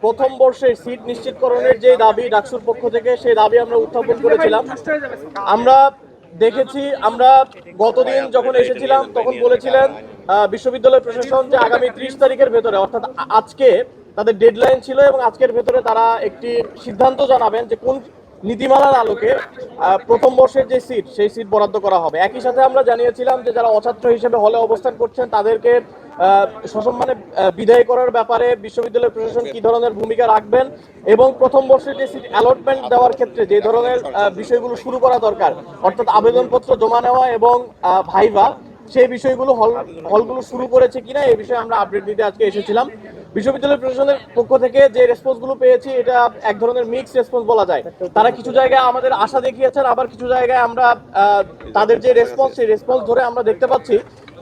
প্রথম বর্ষে সিট নিশ্চিতকরণের যে দাবি ডাকসুর পক্ষ থেকে, সেই দাবি আমরা উত্থাপন করেছিলাম। আমরা দেখেছি, আমরা গতদিন যখন এসেছিলাম তখন বলেছিলেন বিশ্ববিদ্যালয় প্রশাসন যে আগামী 30 তারিখের ভেতরে, অর্থাৎ আজকে তাদের ডেডলাইন ছিল এবং আজকের ভেতরে তারা একটি সিদ্ধান্ত জানাবেন যে কোন নীতিমালার আলোকে প্রথম বর্ষের যে সিট, সেই সিট বরাদ্দ করা হবে। একই সাথে আমরা জানিয়েছিলাম যে যারা অছাত্র হিসেবে হলে অবস্থান করছেন তাদেরকে সসম্মানে বিদায় করার ব্যাপারে বিশ্ববিদ্যালয় প্রশাসন কি ধরনের ভূমিকা রাখবেন এবং প্রথম বর্ষের যে সিট অ্যালটমেন্ট দেওয়ার ক্ষেত্রে যে ধরনের বিষয়গুলো শুরু করা দরকার, অর্থাৎ আবেদনপত্র জমা নেওয়া এবং ভাইভা, সেই বিষয়গুলো হলগুলো শুরু করেছে কিনা এই বিষয়ে আমরা আপডেট দিতে আজকে এসেছিলাম। বিশ্ববিদ্যালয় প্রশাসনের পক্ষ থেকে যে রেসপন্সগুলো পেয়েছি, এটা এক ধরনের মিক্স রেসপন্স বলা যায়। তারা কিছু জায়গায় আমাদের আশা দেখিয়েছেন, আবার কিছু জায়গায় আমরা তাদের যে রেসপন্স, সেই রেসপন্স ধরে আমরা দেখতে পাচ্ছি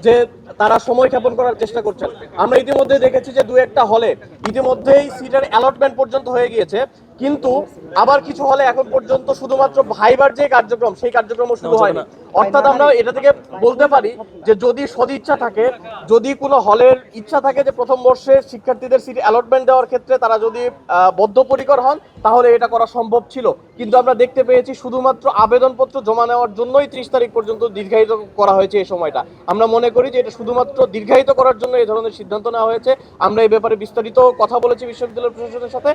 যে তারা সময় ক্ষেপণ করার চেষ্টা করছেন। আমরা ইতিমধ্যে দেখেছি যে দু একটা হলে ইতিমধ্যেই সিটের অ্যালটমেন্ট পর্যন্ত হয়ে গিয়েছে, কিন্তু আবার কিছু হলে এখন পর্যন্ত শুধুমাত্র ভাইবার যে কার্যক্রম, সেই কার্যক্রমও শুরু হয়নি। অর্থাৎ আমরা এটা থেকে বলতে পারি যে যদি সদিচ্ছা থাকে, যদি কোনো হলের ইচ্ছা থাকে যে প্রথম বর্ষের শিক্ষার্থীদের সিট অ্যালটমেন্ট দেওয়ার ক্ষেত্রে তারা যদি বদ্ধপরিকর হন, তাহলে এটা করা সম্ভব ছিল। কিন্তু আমরা দেখতে পেয়েছি শুধুমাত্র আবেদনপত্র জমা নেওয়ার জন্যই 30 তারিখ পর্যন্ত দীর্ঘায়িত করা হয়েছে এই সময়টা। আমরা মনে করি যে এটা শুধুমাত্র দীর্ঘায়িত করার জন্য এই ধরনের সিদ্ধান্ত নেওয়া হয়েছে। আমরা এই ব্যাপারে বিস্তারিত কথা বলেছি বিশ্ববিদ্যালয় প্রশাসনের সাথে।